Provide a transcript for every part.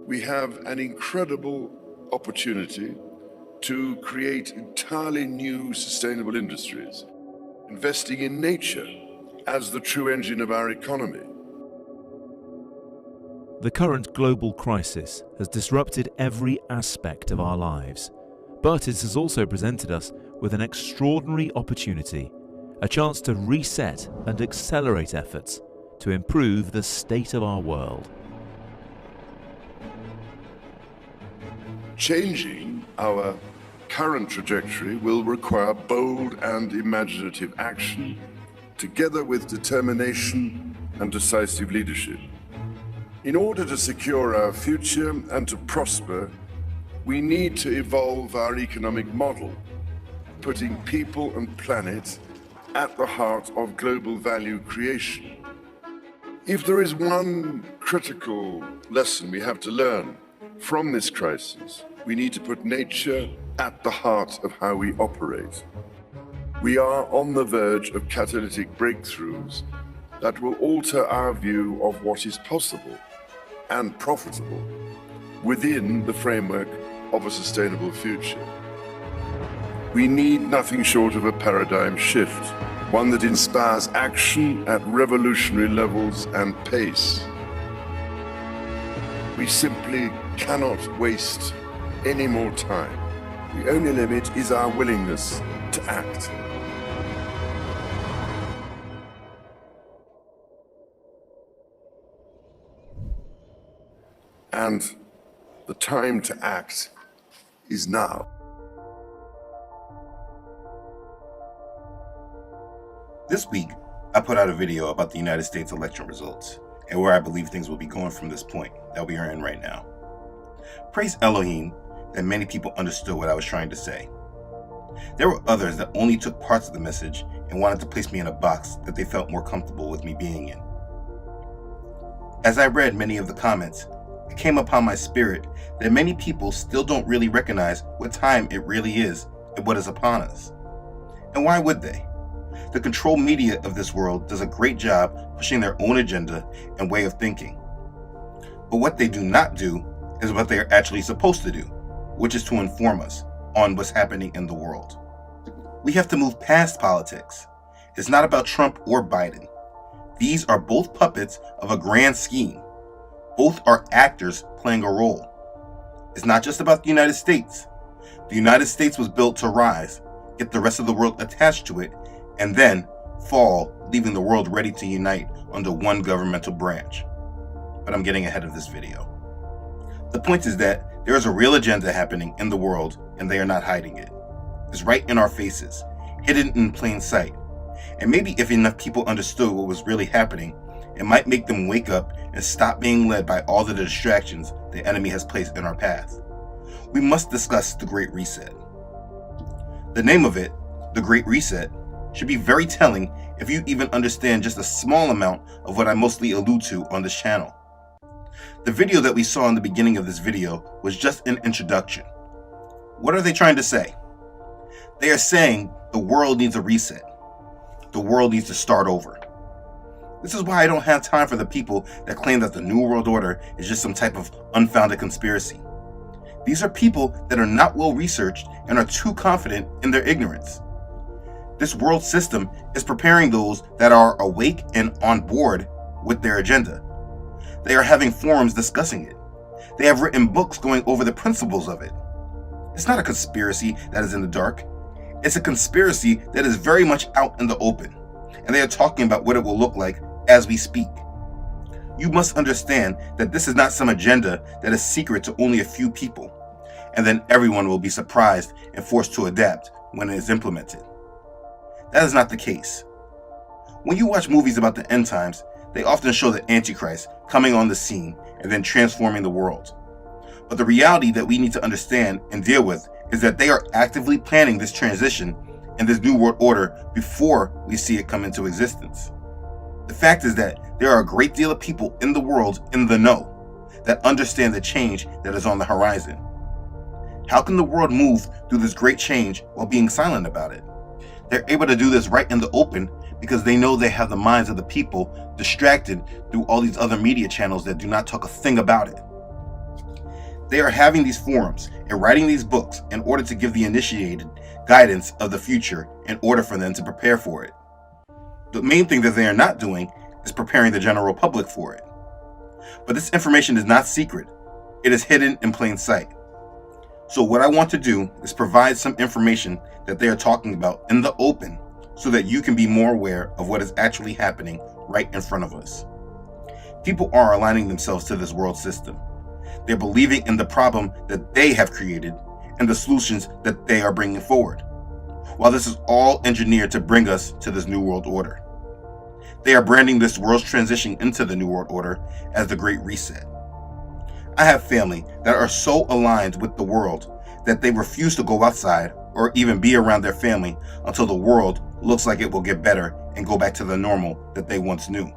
We have an incredible opportunity to create entirely new sustainable industries, investing in nature as the true engine of our economy. The current global crisis has disrupted every aspect of our lives, but it has also presented us with an extraordinary opportunity, a chance to reset and accelerate efforts to improve the state of our world. Changing our current trajectory will require bold and imaginative action, together with determination and decisive leadership. In order to secure our future and to prosper, we need to evolve our economic model, putting people and planet at the heart of global value creation. If there is one critical lesson we have to learn from this crisis, we need to put nature at the heart of how we operate. We are on the verge of catalytic breakthroughs that will alter our view of what is possible and profitable within the framework of a sustainable future. We need nothing short of a paradigm shift, one that inspires action at revolutionary levels and pace. We simply cannot waste any more time. The only limit is our willingness to act. And the time to act is now. This week, I put out a video about the United States election results and where I believe things will be going from this point that we are in right now. Praise Elohim that many people understood what I was trying to say. There were others that only took parts of the message and wanted to place me in a box that they felt more comfortable with me being in. As I read many of the comments, it came upon my spirit that many people still don't really recognize what time it really is and what is upon us. And why would they? The control media of this world does a great job pushing their own agenda and way of thinking. But what they do not do is what they are actually supposed to do, which is to inform us on what's happening in the world. We have to move past politics. It's not about Trump or Biden. These are both puppets of a grand scheme. Both are actors playing a role. It's not just about the United States. The United States was built to rise, get the rest of the world attached to it, and then fall, leaving the world ready to unite under one governmental branch. But I'm getting ahead of this video. The point is that there is a real agenda happening in the world, and they are not hiding it. It's right in our faces, hidden in plain sight. And maybe if enough people understood what was really happening, it might make them wake up and stop being led by all the distractions the enemy has placed in our path. We must discuss the Great Reset. The name of it, the Great Reset, should be very telling if you even understand just a small amount of what I mostly allude to on this channel. The video that we saw in the beginning of this video was just an introduction. What are they trying to say? They are saying the world needs a reset. The world needs to start over. This is why I don't have time for the people that claim that the New World Order is just some type of unfounded conspiracy. These are people that are not well researched and are too confident in their ignorance. This world system is preparing those that are awake and on board with their agenda. They are having forums discussing it. They have written books going over the principles of it. It's not a conspiracy that is in the dark. It's a conspiracy that is very much out in the open, and they are talking about what it will look like as we speak. You must understand that this is not some agenda that is secret to only a few people, and then everyone will be surprised and forced to adapt when it is implemented. That is not the case. When you watch movies about the end times, they often show the Antichrist coming on the scene and then transforming the world. But the reality that we need to understand and deal with is that they are actively planning this transition and this new world order before we see it come into existence. The fact is that there are a great deal of people in the world in the know that understand the change that is on the horizon. How can the world move through this great change while being silent about it? They're able to do this right in the open because they know they have the minds of the people distracted through all these other media channels that do not talk a thing about it. They are having these forums and writing these books in order to give the initiated guidance of the future in order for them to prepare for it. The main thing that they are not doing is preparing the general public for it. But this information is not secret. It is hidden in plain sight. So what I want to do is provide some information that they are talking about in the open so that you can be more aware of what is actually happening right in front of us. People are aligning themselves to this world system. They're believing in the problem that they have created and the solutions that they are bringing forward. While this is all engineered to bring us to this new world order. They are branding this world's transition into the new world order as the Great Reset. I have family that are so aligned with the world that they refuse to go outside or even be around their family until the world looks like it will get better and go back to the normal that they once knew.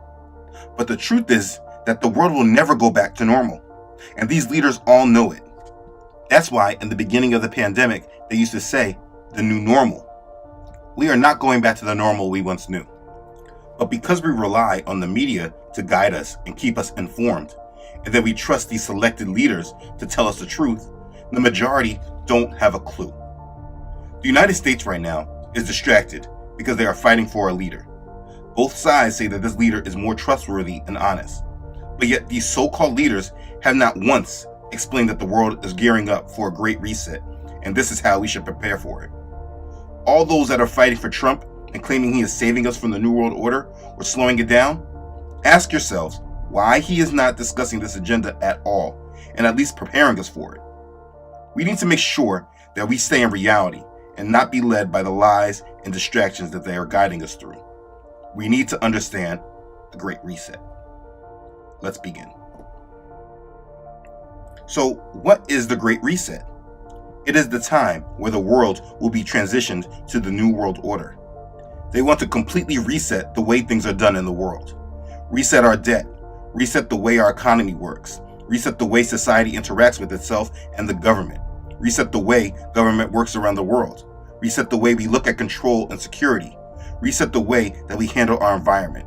But the truth is that the world will never go back to normal, and these leaders all know it. That's why in the beginning of the pandemic, they used to say, the new normal. We are not going back to the normal we once knew. But because we rely on the media to guide us and keep us informed, and that we trust these selected leaders to tell us the truth, the majority don't have a clue. The United States right now is distracted because they are fighting for a leader. Both sides say that this leader is more trustworthy and honest, but yet these so-called leaders have not once explained that the world is gearing up for a great reset, and this is how we should prepare for it. All those that are fighting for Trump and claiming he is saving us from the New World Order or slowing it down, ask yourselves why he is not discussing this agenda at all and at least preparing us for it. We need to make sure that we stay in reality and not be led by the lies and distractions that they are guiding us through. We need to understand the Great Reset. Let's begin. So, what is the Great Reset? It is the time where the world will be transitioned to the New World Order. They want to completely reset the way things are done in the world. Reset our debt, reset the way our economy works, reset the way society interacts with itself and the government, reset the way government works around the world, reset the way we look at control and security, reset the way that we handle our environment,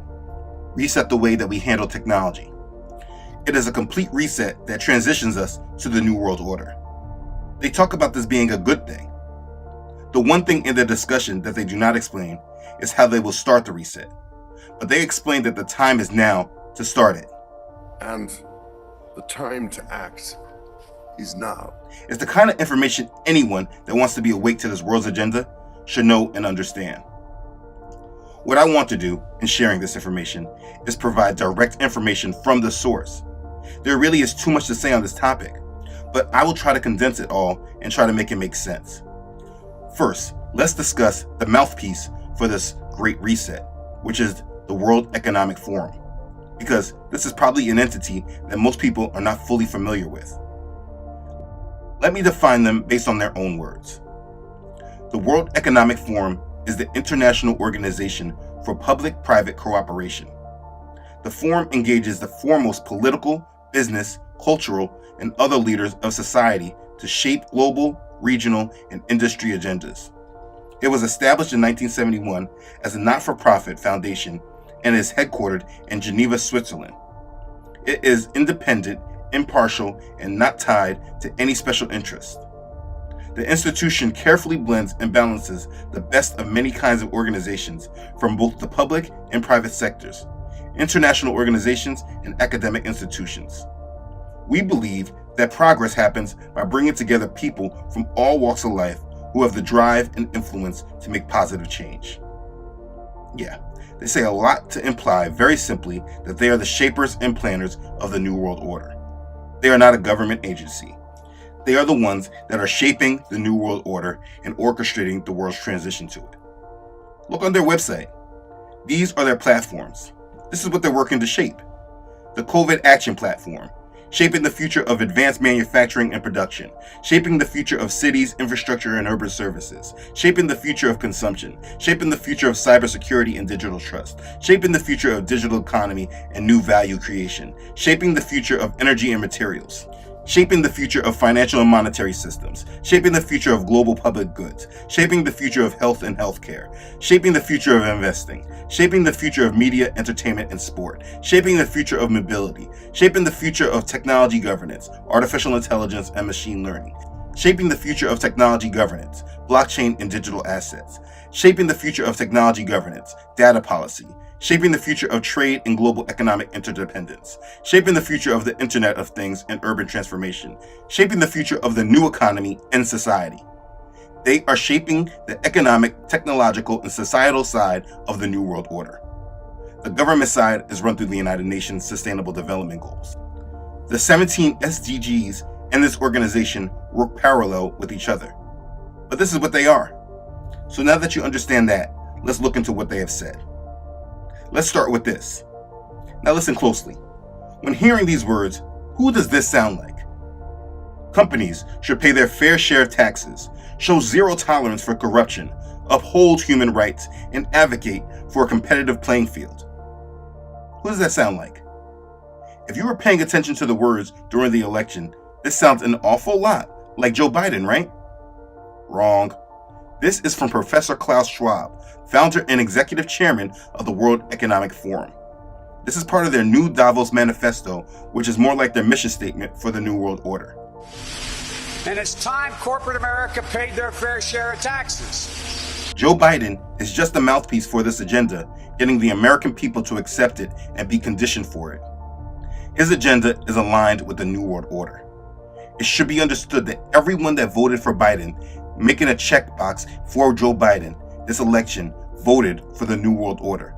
reset the way that we handle technology. It is a complete reset that transitions us to the New World Order. They talk about this being a good thing. The one thing in their discussion that they do not explain is how they will start the reset. But they explain that the time is now to start it. And the time to act is now. It's the kind of information anyone that wants to be awake to this world's agenda should know and understand. What I want to do in sharing this information is provide direct information from the source. There really is too much to say on this topic, but I will try to condense it all and try to make it make sense. First, let's discuss the mouthpiece for this Great Reset, which is the World Economic Forum, because this is probably an entity that most people are not fully familiar with. Let me define them based on their own words. The World Economic Forum is the international organization for public-private cooperation. The forum engages the foremost political, business, cultural, and other leaders of society to shape global, regional, and industry agendas. It was established in 1971 as a not-for-profit foundation and is headquartered in Geneva, Switzerland. It is independent, impartial, and not tied to any special interest. The institution carefully blends and balances the best of many kinds of organizations from both the public and private sectors, international organizations, and academic institutions. We believe that progress happens by bringing together people from all walks of life who have the drive and influence to make positive change. Yeah, they say a lot to imply very simply that they are the shapers and planners of the New World Order. They are not a government agency. They are the ones that are shaping the New World Order and orchestrating the world's transition to it. Look on their website. These are their platforms. This is what they're working to shape. The COVID Action Platform, shaping the future of advanced manufacturing and production, shaping the future of cities, infrastructure, and urban services, shaping the future of consumption, shaping the future of cybersecurity and digital trust, shaping the future of digital economy and new value creation, shaping the future of energy and materials, shaping the future of financial and monetary systems, shaping the future of global public goods, shaping the future of health and healthcare, shaping the future of investing, shaping the future of media, entertainment, and sport, shaping the future of mobility, shaping the future of technology governance, artificial intelligence, and machine learning, shaping the future of technology governance, blockchain and digital assets, shaping the future of technology governance, data policy, shaping the future of trade and global economic interdependence, shaping the future of the Internet of Things and urban transformation, shaping the future of the new economy and society. They are shaping the economic, technological, and societal side of the New World Order. The government side is run through the United Nations Sustainable Development Goals. The 17 SDGs and this organization work parallel with each other. But this is what they are. So now that you understand that, let's look into what they have said. Let's start with this. Now listen closely. When hearing these words, who does this sound like? Companies should pay their fair share of taxes, show zero tolerance for corruption, uphold human rights, and advocate for a competitive playing field. Who does that sound like? If you were paying attention to the words during the election, this sounds an awful lot like Joe Biden, right? Wrong. This is from Professor Klaus Schwab, founder and executive chairman of the World Economic Forum. This is part of their new Davos Manifesto, which is more like their mission statement for the New World Order. And it's time corporate America paid their fair share of taxes. Joe Biden is just a mouthpiece for this agenda, getting the American people to accept it and be conditioned for it. His agenda is aligned with the New World Order. It should be understood that everyone that voted for Biden, making a checkbox for Joe Biden this election, voted for the New World Order.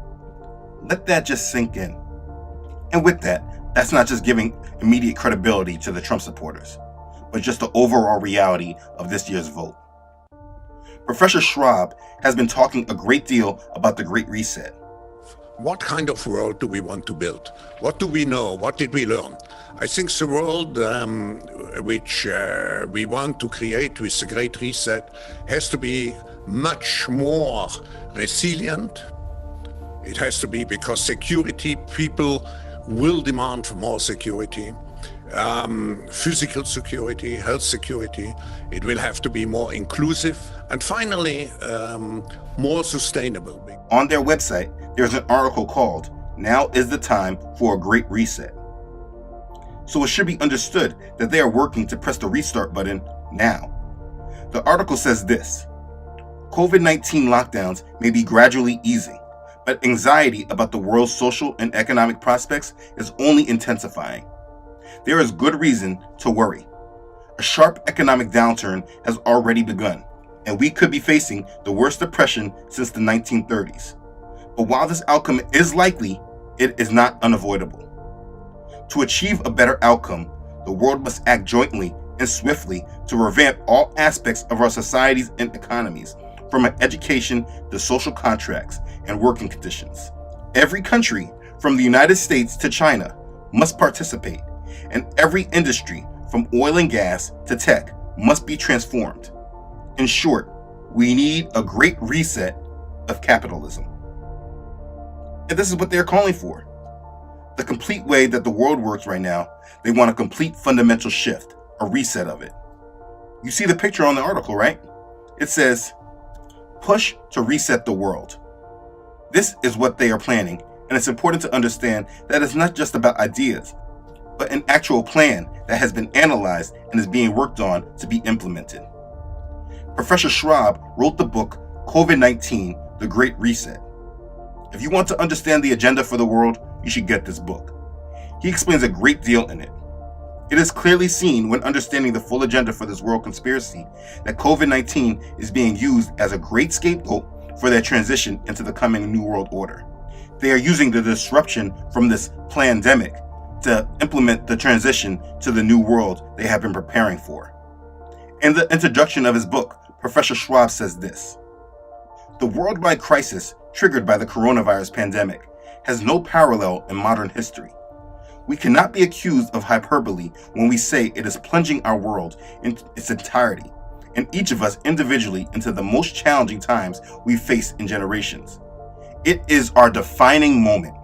Let that just sink in. And with that, that's not just giving immediate credibility to the Trump supporters, but just the overall reality of this year's vote. Professor Schwab has been talking a great deal about the Great Reset. What kind of world do we want to build? What do we know? What did we learn? I think the world which we want to create with the Great Reset has to be much more resilient. It has to be because security, people will demand more security. Physical security, health security. It will have to be more inclusive and finally more sustainable. On their website, there's an article called "Now is the Time for a Great Reset." So it should be understood that they are working to press the restart button now. The article says this: COVID-19 lockdowns may be gradually easing, but anxiety about the world's social and economic prospects is only intensifying. There is good reason to worry. A sharp economic downturn has already begun, and we could be facing the worst depression since the 1930s. But while this outcome is likely, it is not unavoidable. To achieve a better outcome, the world must act jointly and swiftly to revamp all aspects of our societies and economies, from education to social contracts and working conditions. Every country, from the United States to China, must participate, and every industry, from oil and gas to tech, must be transformed. In short, we need a great reset of capitalism. And this is what they're calling for. The complete way that the world works right now, they want a complete fundamental shift, a reset of it. You see the picture on the article, right? It says, "Push to reset the world." This is what they are planning, and it's important to understand that it's not just about ideas, but an actual plan that has been analyzed and is being worked on to be implemented. Professor Schwab wrote the book COVID-19, The Great Reset. If you want to understand the agenda for the world, you should get this book. He explains a great deal in it. It is clearly seen when understanding the full agenda for this world conspiracy that COVID-19 is being used as a great scapegoat for their transition into the coming New World Order. They are using the disruption from this plandemic to implement the transition to the new world they have been preparing for. In the introduction of his book, Professor Schwab says this: "The worldwide crisis triggered by the coronavirus pandemic has no parallel in modern history. We cannot be accused of hyperbole when we say it is plunging our world in its entirety, and each of us individually, into the most challenging times we've faced in generations. It is our defining moment.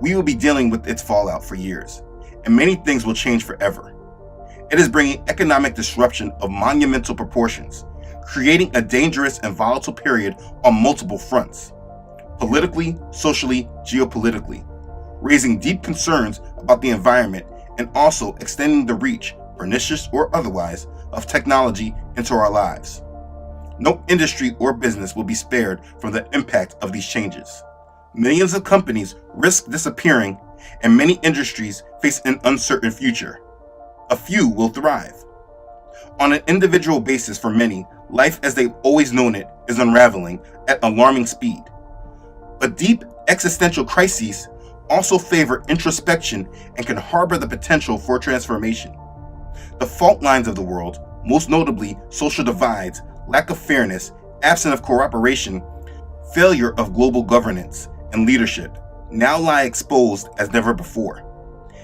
We will be dealing with its fallout for years, and many things will change forever. It is bringing economic disruption of monumental proportions, creating a dangerous and volatile period on multiple fronts, politically, socially, geopolitically, raising deep concerns about the environment and also extending the reach, pernicious or otherwise, of technology into our lives. No industry or business will be spared from the impact of these changes. Millions of companies risk disappearing, and many industries face an uncertain future. A few will thrive. On an individual basis for many, life as they've always known it is unraveling at alarming speed. But deep existential crises also favor introspection and can harbor the potential for transformation. The fault lines of the world, most notably social divides, lack of fairness, absence of cooperation, failure of global governance and leadership, now lie exposed as never before,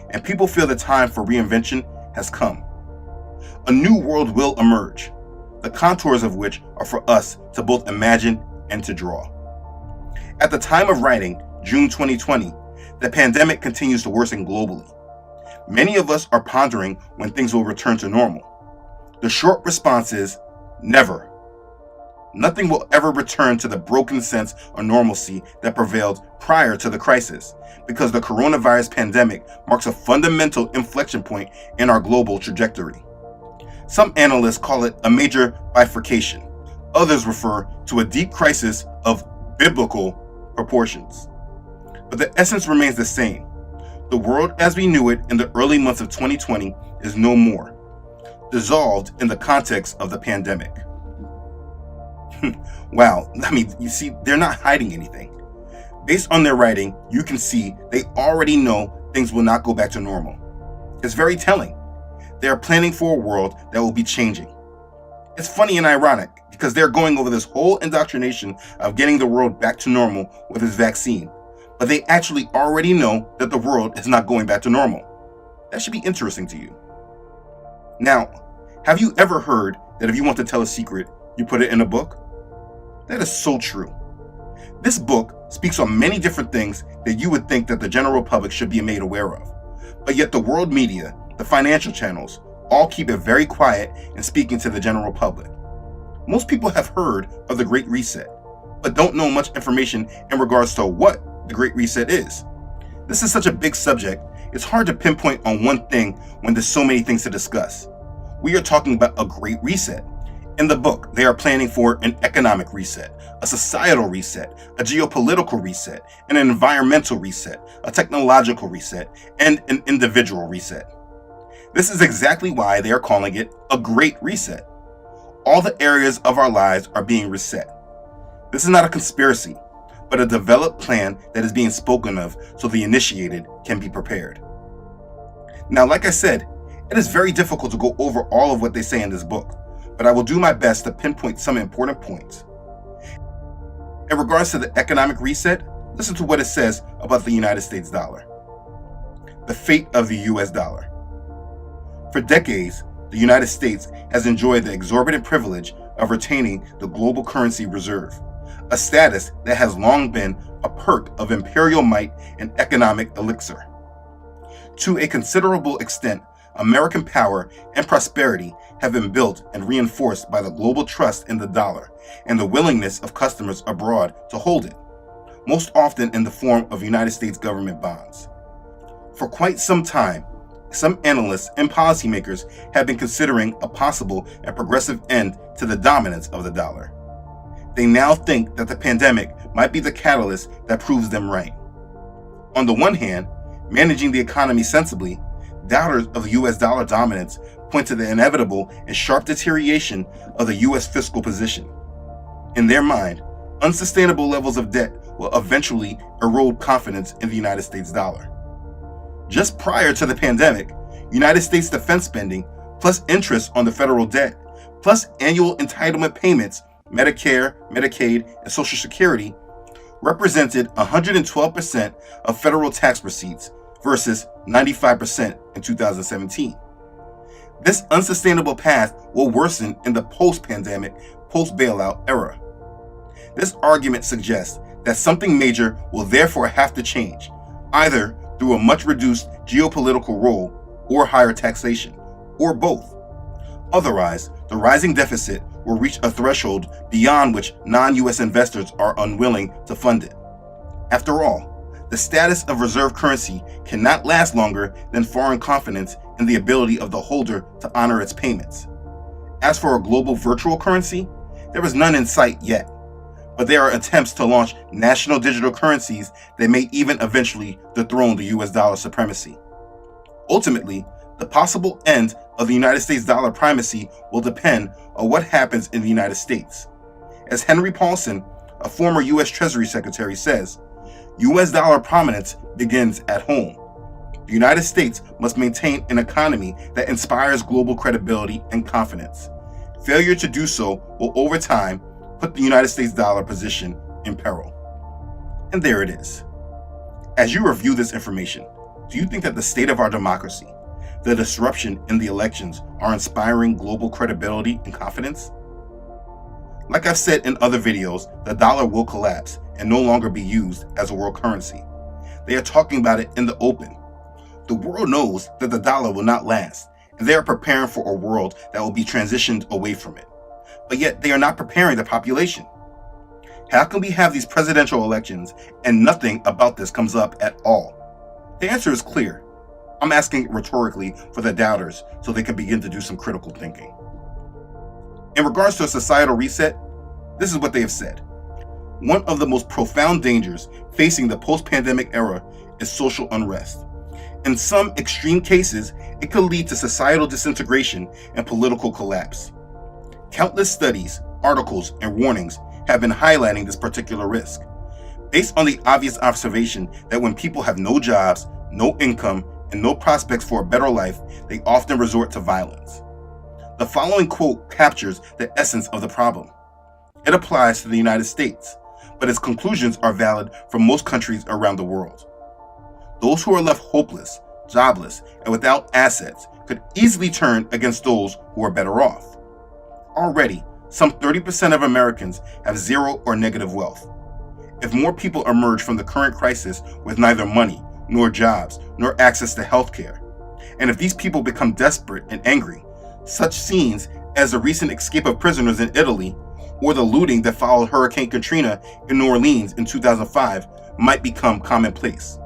and people feel the time for reinvention has come. A new world will emerge, the contours of which are for us to both imagine and to draw. At the time of writing, June 2020, the pandemic continues to worsen globally. Many of us are pondering when things will return to normal. The short response is never. Nothing will ever return to the broken sense of normalcy that prevailed prior to the crisis, because the coronavirus pandemic marks a fundamental inflection point in our global trajectory. Some analysts call it a major bifurcation. Others refer to a deep crisis of biblical proportions. But the essence remains the same. The world as we knew it in the early months of 2020 is no more, dissolved in the context of the pandemic. Wow, I mean, you see, they're not hiding anything. Based on their writing, you can see they already know things will not go back to normal. It's very telling. They are planning for a world that will be changing. It's funny and ironic because they're going over this whole indoctrination of getting the world back to normal with this vaccine, but they actually already know that the world is not going back to normal. That should be interesting to you. Now, have you ever heard that if you want to tell a secret, you put it in a book? That is so true. This book speaks on many different things that you would think that the general public should be made aware of. But yet the world media, the financial channels, all keep it very quiet in speaking to the general public. Most people have heard of the Great Reset, but don't know much information in regards to what the Great Reset is. This is such a big subject, it's hard to pinpoint on one thing when there's so many things to discuss. We are talking about a Great Reset. In the book, they are planning for an economic reset, a societal reset, a geopolitical reset, an environmental reset, a technological reset, and an individual reset. This is exactly why they are calling it a Great Reset. All the areas of our lives are being reset. This is not a conspiracy, but a developed plan that is being spoken of so the initiated can be prepared. Now, like I said, it is very difficult to go over all of what they say in this book, but I will do my best to pinpoint some important points. In regards to the economic reset, listen to what it says about the United States dollar. The fate of the US dollar. For decades, the United States has enjoyed the exorbitant privilege of retaining the global currency reserve, a status that has long been a perk of imperial might and economic elixir. To a considerable extent, American power and prosperity have been built and reinforced by the global trust in the dollar and the willingness of customers abroad to hold it, most often in the form of United States government bonds. For quite some time, some analysts and policymakers have been considering a possible and progressive end to the dominance of the dollar. They now think that the pandemic might be the catalyst that proves them right. On the one hand, managing the economy sensibly, doubters of the US dollar dominance point to the inevitable and sharp deterioration of the US fiscal position. In their mind, unsustainable levels of debt will eventually erode confidence in the United States dollar. Just prior to the pandemic, United States defense spending, plus interest on the federal debt, plus annual entitlement payments, Medicare, Medicaid, and Social Security, represented 112% of federal tax receipts versus 95% in 2017. This unsustainable path will worsen in the post-pandemic, post-bailout era. This argument suggests that something major will therefore have to change, either through a much reduced geopolitical role or higher taxation, or both. Otherwise, the rising deficit will reach a threshold beyond which non-US investors are unwilling to fund it. After all, the status of reserve currency cannot last longer than foreign confidence in the ability of the holder to honor its payments. As for a global virtual currency, there is none in sight yet, but there are attempts to launch national digital currencies that may even eventually dethrone the US dollar supremacy. Ultimately, the possible end of the United States dollar primacy will depend on what happens in the United States. As Henry Paulson, a former US Treasury Secretary, says, US dollar prominence begins at home. The United States must maintain an economy that inspires global credibility and confidence. Failure to do so will, over time, put the United States dollar position in peril. And there it is. As you review this information, do you think that the state of our democracy, the disruption in the elections, are inspiring global credibility and confidence? Like I've said in other videos, the dollar will collapse and no longer be used as a world currency. They are talking about it in the open. The world knows that the dollar will not last, and they are preparing for a world that will be transitioned away from it. But yet they are not preparing the population. How can we have these presidential elections and nothing about this comes up at all? The answer is clear. I'm asking rhetorically for the doubters so they can begin to do some critical thinking. In regards to a societal reset, this is what they have said. One of the most profound dangers facing the post-pandemic era is social unrest. In some extreme cases, it could lead to societal disintegration and political collapse. Countless studies, articles, and warnings have been highlighting this particular risk, based on the obvious observation that when people have no jobs, no income, and no prospects for a better life, they often resort to violence. The following quote captures the essence of the problem. It applies to the United States, but its conclusions are valid for most countries around the world. Those who are left hopeless, jobless, and without assets could easily turn against those who are better off. Already, some 30% of Americans have zero or negative wealth. If more people emerge from the current crisis with neither money, nor jobs, nor access to health care, and if these people become desperate and angry, such scenes as the recent escape of prisoners in Italy or the looting that followed Hurricane Katrina in New Orleans in 2005 might become commonplace.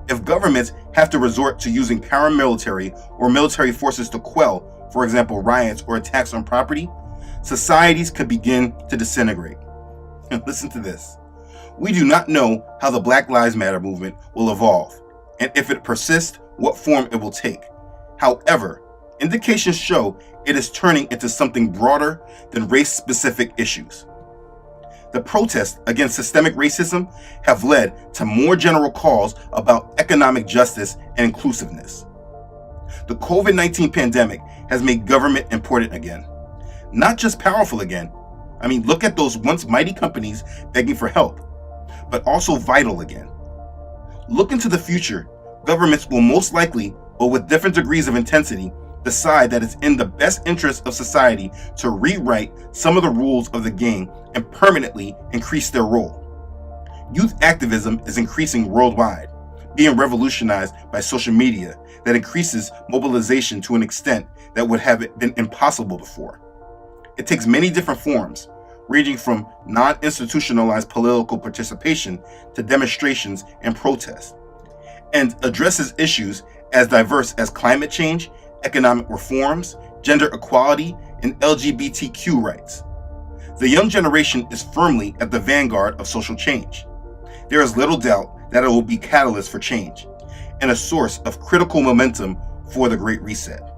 If governments have to resort to using paramilitary or military forces to quell, for example, riots or attacks on property, societies could begin to disintegrate. And listen to this. We do not know how the Black Lives Matter movement will evolve, and if it persists, what form it will take. However, indications show it is turning into something broader than race-specific issues. The protests against systemic racism have led to more general calls about economic justice and inclusiveness. The COVID-19 pandemic has made government important again, not just powerful again. I mean, look at those once mighty companies begging for help, but also vital again. Look into the future. Governments will most likely, but with different degrees of intensity, decide that it's in the best interest of society to rewrite some of the rules of the game and permanently increase their role. Youth activism is increasing worldwide, being revolutionized by social media that increases mobilization to an extent that would have been impossible before. It takes many different forms, ranging from non-institutionalized political participation to demonstrations and protests, and addresses issues as diverse as climate change, economic reforms, gender equality, and LGBTQ rights. The young generation is firmly at the vanguard of social change. There is little doubt that it will be a catalyst for change and a source of critical momentum for the Great Reset.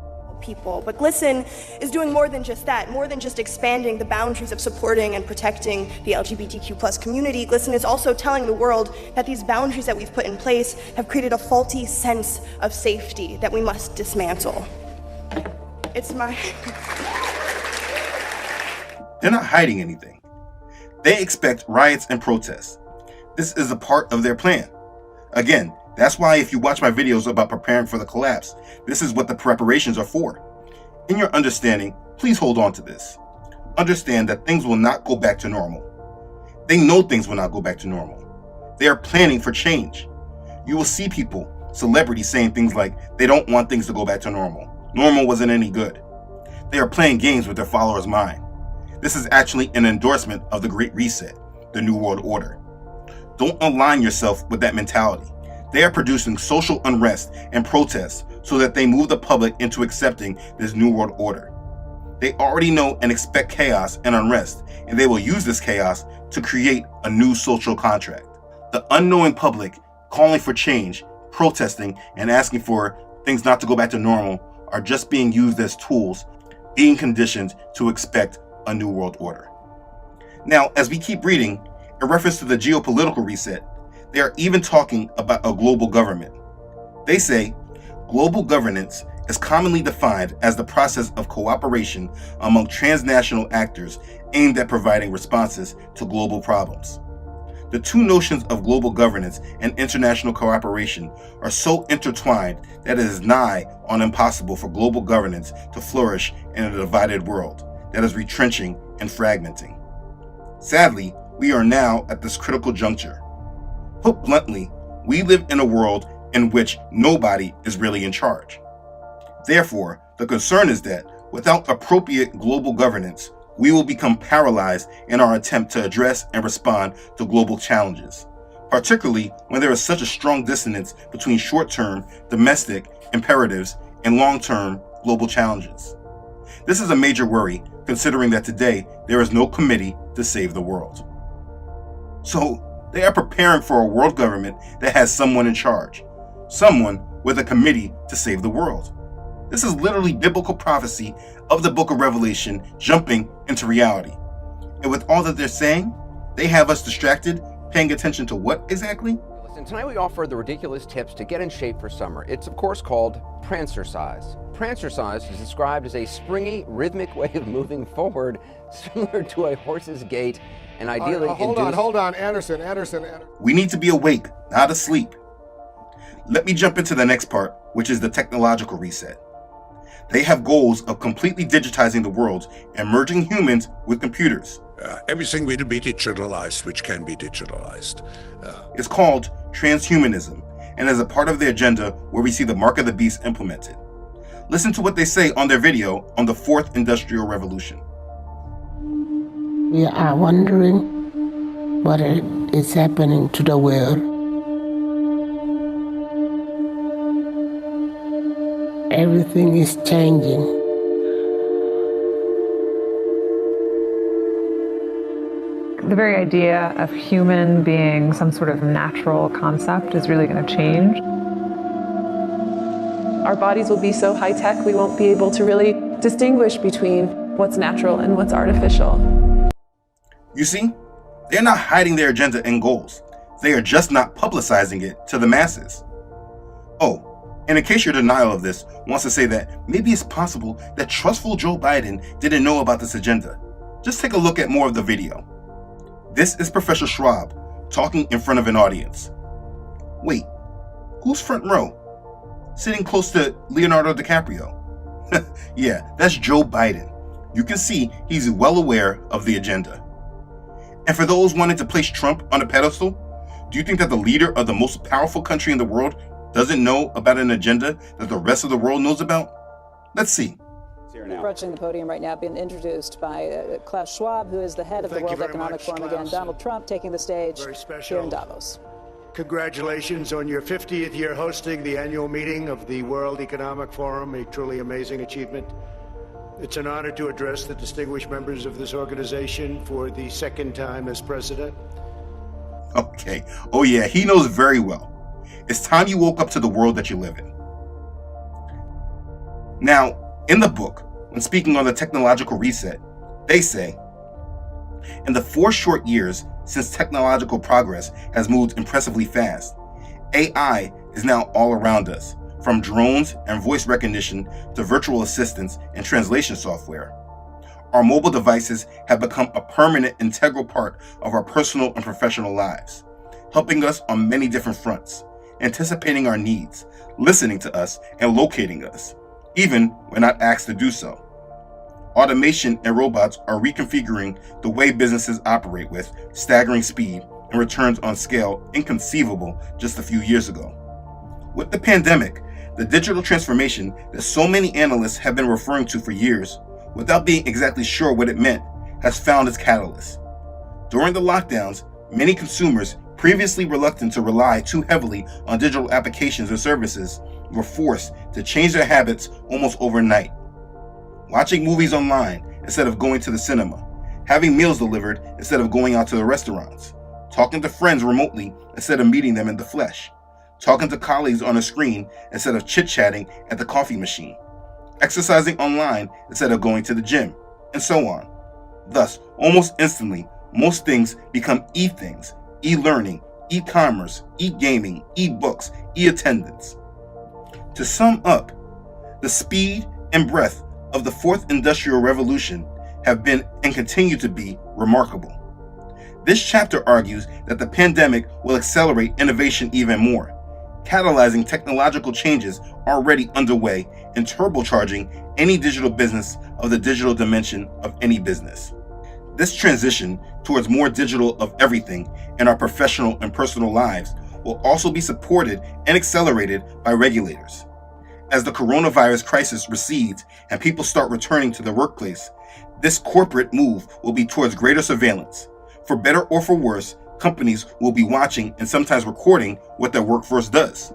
People. But GLSEN is doing more than just that, more than just expanding the boundaries of supporting and protecting the LGBTQ+ community. GLSEN is also telling the world that these boundaries that we've put in place have created a faulty sense of safety that we must dismantle. They're not hiding anything. They expect riots and protests. This is a part of their plan. Again, that's why if you watch my videos about preparing for the collapse, this is what the preparations are for. In your understanding, please hold on to this. Understand that things will not go back to normal. They know things will not go back to normal. They are planning for change. You will see people, celebrities saying things like they don't want things to go back to normal, normal wasn't any good. They are playing games with their followers' mind. This is actually an endorsement of the Great Reset, the New World Order. Don't align yourself with that mentality. They are producing social unrest and protests so that they move the public into accepting this New World Order. They already know and expect chaos and unrest, and they will use this chaos to create a new social contract. The unknowing public calling for change, protesting, and asking for things not to go back to normal are just being used as tools, being conditioned to expect a new world order. Now, as we keep reading, in reference to the geopolitical reset, they are even talking about a global government. They say, global governance is commonly defined as the process of cooperation among transnational actors aimed at providing responses to global problems. The two notions of global governance and international cooperation are so intertwined that it is nigh on impossible for global governance to flourish in a divided world that is retrenching and fragmenting. Sadly, we are now at this critical juncture. Put bluntly, we live in a world in which nobody is really in charge. Therefore, the concern is that without appropriate global governance, we will become paralyzed in our attempt to address and respond to global challenges, particularly when there is such a strong dissonance between short-term, domestic imperatives and long-term global challenges. This is a major worry, considering that today there is no committee to save the world. So, they are preparing for a world government that has someone in charge, someone with a committee to save the world. This is literally biblical prophecy of the book of Revelation jumping into reality. And with all that they're saying, they have us distracted, paying attention to what exactly? Listen, tonight we offer the ridiculous tips to get in shape for summer. It's of course called Prancercise. Prancercise is described as a springy, rhythmic way of moving forward, similar to a horse's gait, and ideally Hold on, Anderson. We need to be awake, not asleep. Let me jump into the next part, which is the technological reset. They have goals of completely digitizing the world and merging humans with computers. Everything will be digitalized, which can be digitalized. It's called transhumanism, and is a part of their agenda where we see the mark of the beast implemented. Listen to what they say on their video on the Fourth Industrial Revolution. We are wondering what is happening to the world. Everything is changing. The very idea of human being some sort of natural concept is really going to change. Our bodies will be so high-tech we won't be able to really distinguish between what's natural and what's artificial. You see, they're not hiding their agenda and goals. They are just not publicizing it to the masses. Oh, and in case your denial of this wants to say that maybe it's possible that trustful Joe Biden didn't know about this agenda, just take a look at more of the video. This is Professor Schwab talking in front of an audience. Wait, who's front row? Sitting close to Leonardo DiCaprio. Yeah, that's Joe Biden. You can see he's well aware of the agenda. And for those wanting to place Trump on a pedestal, do you think that the leader of the most powerful country in the world doesn't know about an agenda that the rest of the world knows about? Let's see. Approaching the podium right now, being introduced by Klaus Schwab, who is the head of the World Economic Forum. Again, Donald Trump taking the stage here in Davos. Congratulations on your 50th year hosting the annual meeting of the World Economic Forum, a truly amazing achievement. It's an honor to address the distinguished members of this organization for the second time as president. Okay. Oh yeah, he knows very well. It's time you woke up to the world that you live in. Now, in the book, when speaking on the technological reset, they say, in the 4 short years since technological progress has moved impressively fast, AI is now all around us, from drones and voice recognition to virtual assistants and translation software. Our mobile devices have become a permanent, integral part of our personal and professional lives, helping us on many different fronts, anticipating our needs, listening to us, and locating us, even when not asked to do so. Automation and robots are reconfiguring the way businesses operate with staggering speed and returns on scale inconceivable just a few years ago. With the pandemic, The digital transformation that so many analysts have been referring to for years, without being exactly sure what it meant, has found its catalyst. During the lockdowns, many consumers, previously reluctant to rely too heavily on digital applications or services, were forced to change their habits almost overnight. Watching movies online instead of going to the cinema, having meals delivered instead of going out to the restaurants, talking to friends remotely instead of meeting them in the flesh, talking to colleagues on a screen instead of chit-chatting at the coffee machine, exercising online instead of going to the gym, and so on. Thus, almost instantly, most things become e-things, e-learning, e-commerce, e-gaming, e-books, e-attendance. To sum up, the speed and breadth of the fourth industrial revolution have been and continue to be remarkable. This chapter argues that the pandemic will accelerate innovation even more, catalyzing technological changes already underway and turbocharging any digital business of the digital dimension of any business. This transition towards more digital of everything in our professional and personal lives will also be supported and accelerated by regulators. As the coronavirus crisis recedes and people start returning to the workplace, this corporate move will be towards greater surveillance. For better or for worse, companies will be watching and sometimes recording what their workforce does.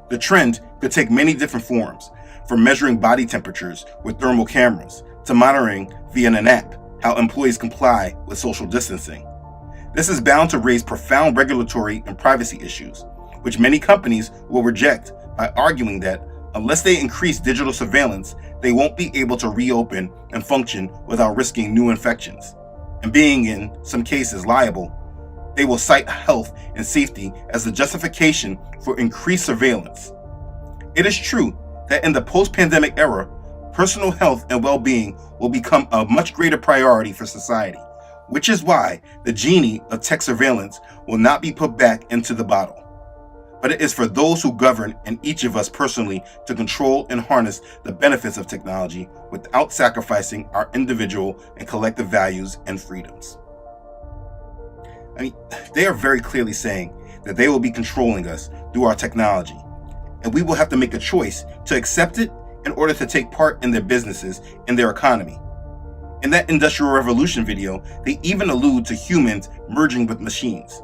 The trend could take many different forms, from measuring body temperatures with thermal cameras to monitoring via an app how employees comply with social distancing. This is bound to raise profound regulatory and privacy issues, which many companies will reject by arguing that unless they increase digital surveillance, they won't be able to reopen and function without risking new infections. And being, in some cases, liable, they will cite health and safety as the justification for increased surveillance. It is true that in the post-pandemic era, personal health and well-being will become a much greater priority for society, which is why the genie of tech surveillance will not be put back into the bottle. But it is for those who govern and each of us personally to control and harness the benefits of technology without sacrificing our individual and collective values and freedoms. They are very clearly saying that they will be controlling us through our technology, and we will have to make a choice to accept it in order to take part in their businesses and their economy. In that Industrial Revolution video, they even allude to humans merging with machines.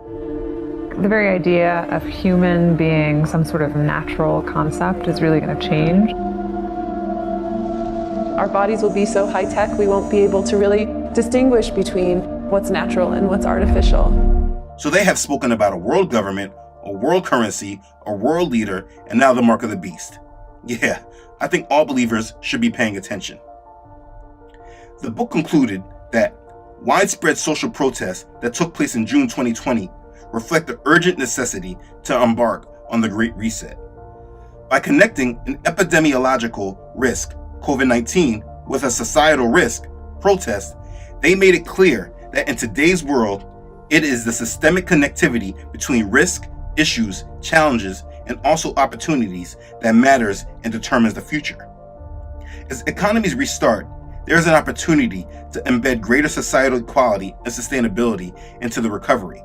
The very idea of human being some sort of natural concept is really going to change. Our bodies will be so high-tech we won't be able to really distinguish between what's natural and what's artificial. So they have spoken about a world government, a world currency, a world leader, and now the mark of the beast. Yeah, I think all believers should be paying attention. The book concluded that widespread social protests that took place in June 2020 reflect the urgent necessity to embark on the Great Reset. By connecting an epidemiological risk, COVID-19, with a societal risk, protest, they made it clear that in today's world, it is the systemic connectivity between risk, issues, challenges, and also opportunities that matters and determines the future. As economies restart, there is an opportunity to embed greater societal equality and sustainability into the recovery,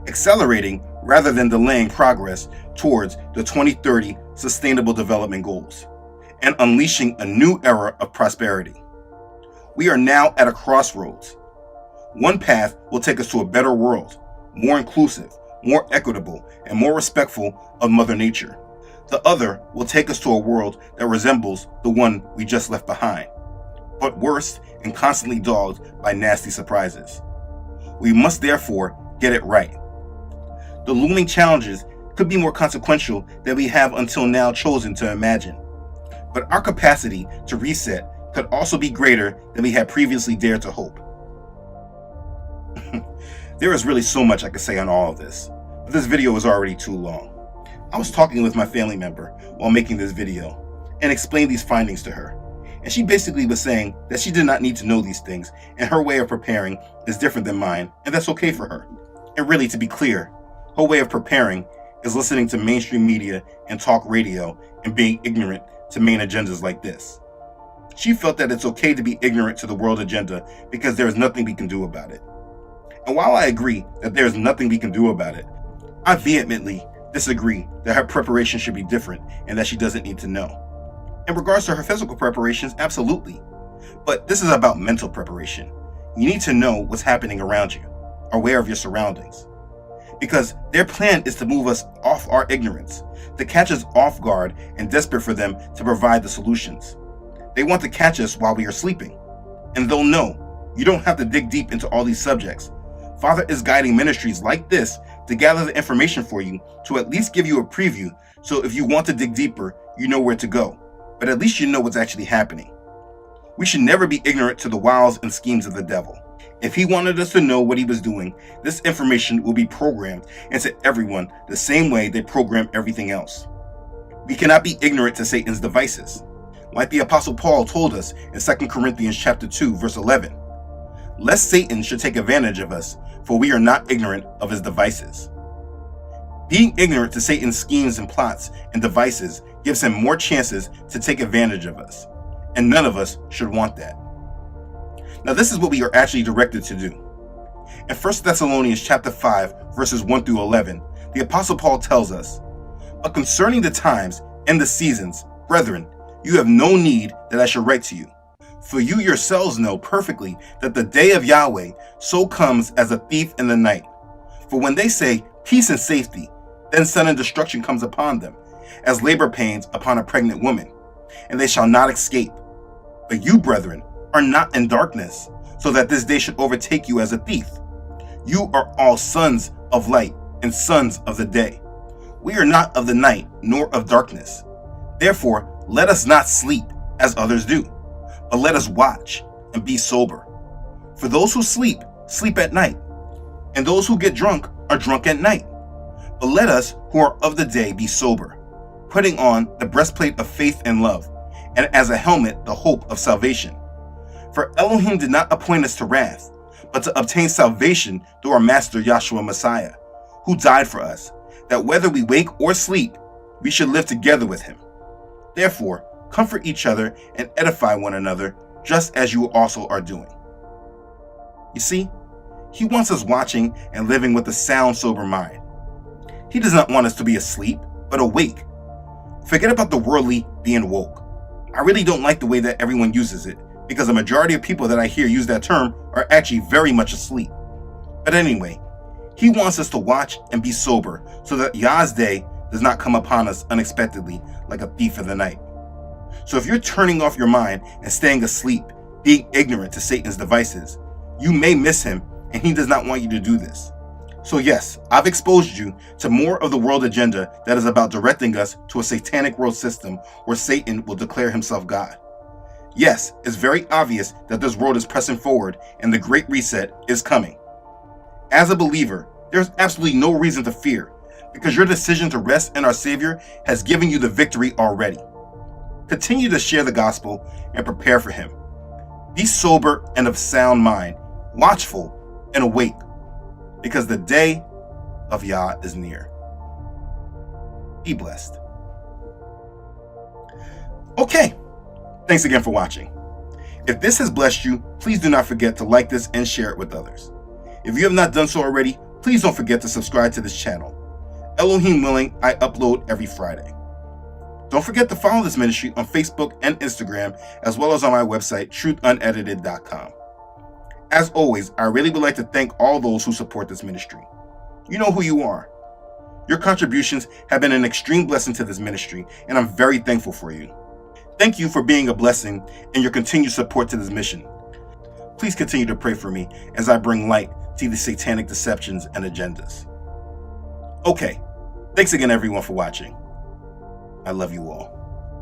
accelerating rather than delaying progress towards the 2030 Sustainable Development Goals, and unleashing a new era of prosperity. We are now at a crossroads. One path will take us to a better world, more inclusive, more equitable, and more respectful of Mother Nature. The other will take us to a world that resembles the one we just left behind, but worse and constantly dogged by nasty surprises. We must therefore get it right. The looming challenges could be more consequential than we have until now chosen to imagine, but our capacity to reset could also be greater than we had previously dared to hope. There is really so much I could say on all of this, but this video is already too long. I was talking with my family member while making this video and explained these findings to her, and she basically was saying that she did not need to know these things and her way of preparing is different than mine, and that's okay for her. And really, to be clear, her way of preparing is listening to mainstream media and talk radio and being ignorant to main agendas like this. She felt that it's okay to be ignorant to the world agenda because there is nothing we can do about it. And while I agree that there is nothing we can do about it, I vehemently disagree that her preparation should be different and that she doesn't need to know. In regards to her physical preparations, absolutely. But this is about mental preparation. You need to know what's happening around you, aware of your surroundings. Because their plan is to move us off our ignorance, to catch us off guard and desperate for them to provide the solutions. They want to catch us while we are sleeping. And they'll know you don't have to dig deep into all these subjects. Father is guiding ministries like this to gather the information for you, to at least give you a preview, so if you want to dig deeper, you know where to go. But at least you know what's actually happening. We should never be ignorant to the wiles and schemes of the devil. If he wanted us to know what he was doing, this information will be programmed into everyone the same way they program everything else. We cannot be ignorant to Satan's devices. Like the Apostle Paul told us in 2 Corinthians chapter 2, verse 11, lest Satan should take advantage of us, for we are not ignorant of his devices. Being ignorant to Satan's schemes and plots and devices gives him more chances to take advantage of us, and none of us should want that. Now this is what we are actually directed to do. In 1 Thessalonians chapter 5, verses 1 through 11, the Apostle Paul tells us, but concerning the times and the seasons, brethren, you have no need that I should write to you. For you yourselves know perfectly that the day of Yahweh so comes as a thief in the night. For when they say peace and safety, then sudden destruction comes upon them, as labor pains upon a pregnant woman, and they shall not escape. But you, brethren, are not in darkness, so that this day should overtake you as a thief. You are all sons of light and sons of the day. We are not of the night, nor of darkness. Therefore, let us not sleep as others do, but let us watch and be sober. For those who sleep, sleep at night, and those who get drunk are drunk at night. But let us who are of the day be sober, putting on the breastplate of faith and love, and as a helmet the hope of salvation. For Elohim did not appoint us to wrath, but to obtain salvation through our Master Yahshua Messiah, who died for us, that whether we wake or sleep, we should live together with him. Therefore, comfort each other and edify one another, just as you also are doing. You see, he wants us watching and living with a sound, sober mind. He does not want us to be asleep, but awake. Forget about the worldly being woke. I really don't like the way that everyone uses it, because the majority of people that I hear use that term are actually very much asleep. But anyway, he wants us to watch and be sober so that Yah's day does not come upon us unexpectedly like a thief in the night. So if you're turning off your mind and staying asleep, being ignorant to Satan's devices, you may miss him, and he does not want you to do this. So yes, I've exposed you to more of the world agenda that is about directing us to a satanic world system where Satan will declare himself God. Yes, it's very obvious that this world is pressing forward and the Great Reset is coming. As a believer, there's absolutely no reason to fear, because your decision to rest in our Savior has given you the victory already. Continue to share the gospel and prepare for him. Be sober and of sound mind, watchful and awake, because the day of Yah is near. Be blessed. Okay, thanks again for watching. If this has blessed you, please do not forget to like this and share it with others. If you have not done so already, please don't forget to subscribe to this channel. Elohim willing, I upload every Friday. Don't forget to follow this ministry on Facebook and Instagram, as well as on my website, truthunedited.com. As always, I really would like to thank all those who support this ministry. You know who you are. Your contributions have been an extreme blessing to this ministry, and I'm very thankful for you. Thank you for being a blessing and your continued support to this mission. Please continue to pray for me as I bring light to these satanic deceptions and agendas. Okay, thanks again everyone for watching. I love you all.